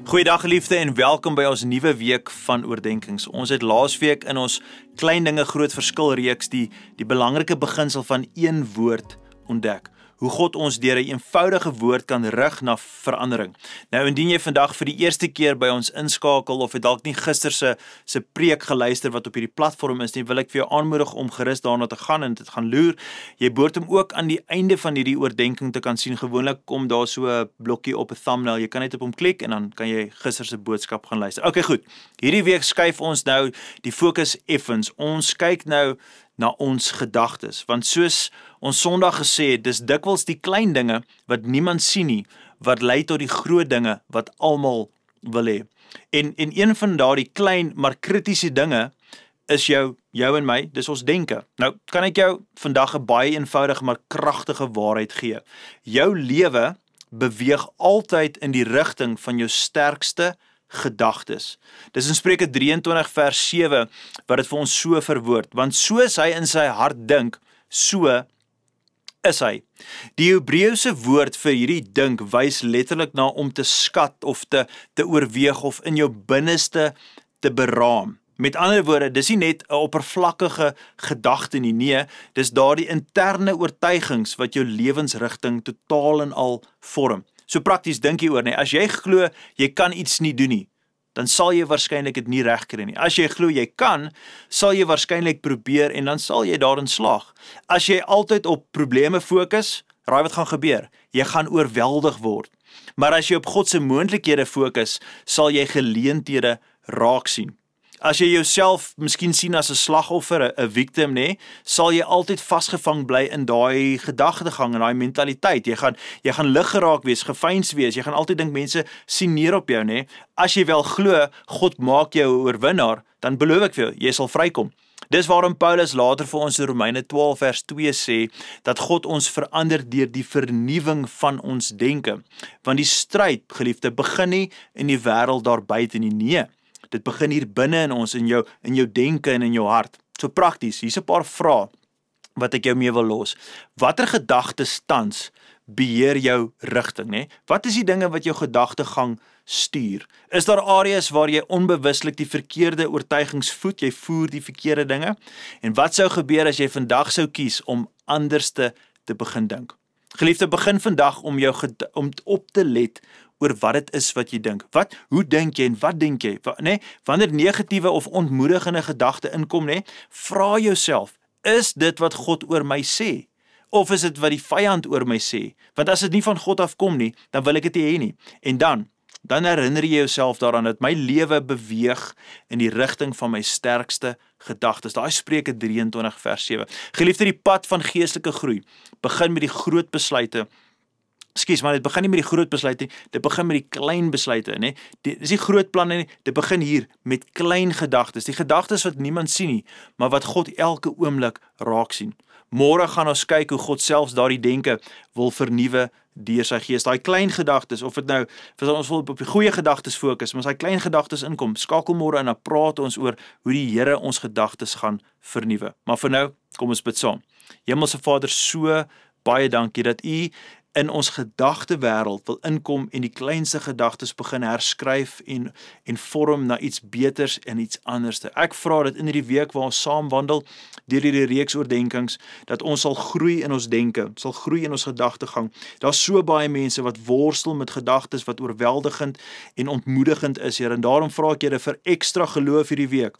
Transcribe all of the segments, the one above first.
Goeiedag geliefde en welkom by ons nuwe week van oordenkings. Ons het laasweek in ons klein dinge groot verskil reeks die belangrike beginsel van een woord ontdek. Hoe God ons deur 'n eenvoudige woord kan rig na verandering. Nou indien jy vandag vir die eerste keer by ons inskakel of het dalk nie gister se preek geluister wat op hierdie platform is nie, wil ek vir jou aanmoedig om gerus daarna te gaan en dit gaan loer. Jy behoort hom ook aan die einde van hierdie oordenking te kan sien. Gewoonlik kom daar so 'n blokkie op 'n thumbnail. Jy kan net op hom klik en dan kan jy gister se boodskap gaan luister. Okay, goed. Hierdie week skuif ons nou die fokus effens. Ons kyk nou na ons gedagtes, want soos ons Sondag gesê het, dis dikwels die klein dinge wat niemand sien nie, wat lei tot die groot dinge wat almal wil hê. En een van daardie klein maar kritiese dinge is jou en my, dis ons denke. Nou, kan ek jou vandag 'n baie eenvoudige maar kragtige waarheid gee. Jou lewe beweeg altyd in die rigting van jou sterkste gedagtes. Dis in Spreuke 23 vers 7 wat dit vir ons so verwoord, want soos hy in sy hart dink, so is hy. Die Hebreëse woord vir hierdie dink wys letterlik na om te skat of te oorweeg of in jou binneste te beraam. Met ander woorde, dis nie net 'n oppervlakkige gedagte nie, nee, dis daardie interne oortuigings wat jou lewensrigting totaal en al vorm. So prakties dink jy oor, nee, as jy glo jy kan iets nie doen nie, dan sal jy waarskynlik dit nie regkry nie. As jy glo jy kan, sal jy waarskynlik probeer en dan sal jy daarin slaag. As jy altyd op probleme fokus, raai wat gaan gebeur? Jy gaan oorweldig word. Maar as jy op God se moontlikhede fokus, sal jy geleenthede raak sien. As jy jouself miskien sien as 'n slagoffer, 'n victim, nê, sal jy altyd vasgevang bly in daai gedagtegang en daai mentaliteit. Jy gaan lig geraak wees, gefeins wees. Jy gaan altyd dink mense sien neer op jou, nê. As jy wel glo God maak jou 'n oorwinnaar, dan beloof ek vir jou, jy sal vrykom. Dis waarom Paulus later vir ons in Romeine 12 vers 2 sê dat God ons verander deur die vernuwing van ons denke. Want die stryd, geliefde, begin nie in die wêreld daar buite nie, nee. Dit begin hier binne in ons, in jou denke en in jou hart. So prakties, hier's 'n paar vrae wat ek jou mee wil los. Watter gedagtes tans beheer jou rigting, né? Wat is die dinge wat jou gedagtegang stuur? Is daar areas waar jy onbewuslik die verkeerde oortuigings voed, jy voer die verkeerde dinge? En wat sou gebeur as jy vandag sou kies om anders te begin dink? Geliefde, begin vandag om op te let oor wat dit is wat jy dink. Hoe dink jy en wat dink jy? Nee, wanneer negatiewe of ontmoedigende gedagte inkom, nee, vra jouself, is dit wat God oor my sê? Of is dit wat die vyand oor my sê? Want as dit nie van God afkom nie, dan wil ek dit nie hê nie. En dan herinner jy jouself daaraan dat my lewe beweeg in die rigting van my sterkste gedagtes. Daai Spreuke 23 vers 7. Geliefde, die pad van geestelike groei begin met die groot besluite. Maar dit begin nie met die groot besluite nie, dit begin met die klein besluite, nee. Dis nie groot planne nie, dit begin hier met klein gedagtes, die gedagtes wat niemand sien nie, maar wat God elke oomblik raak sien. Môre gaan ons kyk hoe God selfs daardie denke wil vernuwe deur sy gees. Daai klein gedagtes, of dit nou, ons wil op die goeie gedagtes fokus, maar as daai klein gedagtes inkom, skakel môre en dan praat ons oor hoe die Here ons gedagtes gaan vernuwe. Maar vir nou, kom ons bid saam. Hemelse Vader, so baie dankie dat U in ons gedagtewêreld wil inkom en die kleinste gedagtes begin herskryf en vorm na iets beters en iets anderste. Ek vra dat in hierdie week waar ons saam wandel deur hierdie reeks oordenkings, dat ons sal groei in ons denke, sal groei in ons gedagtegang. Daar's so baie mense wat worstel met gedagtes wat oorweldigend en ontmoedigend is, Here, en daarom vra ek Here vir ekstra geloof hierdie week.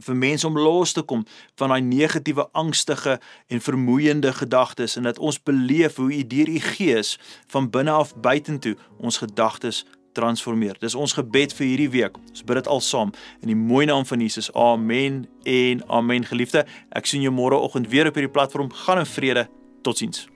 Vir mense om los te kom van daai negatiewe, angstige en vermoeiende gedagtes en dat ons beleef hoe U deur U Gees van binne af buitentoe ons gedagtes transformeer. Dis ons gebed vir hierdie week. Ons bid dit al saam in die mooi naam van Jesus. Amen en amen, geliefde. Ek sien jou môreoggend weer op hierdie platform. Gaan in vrede. Totsiens.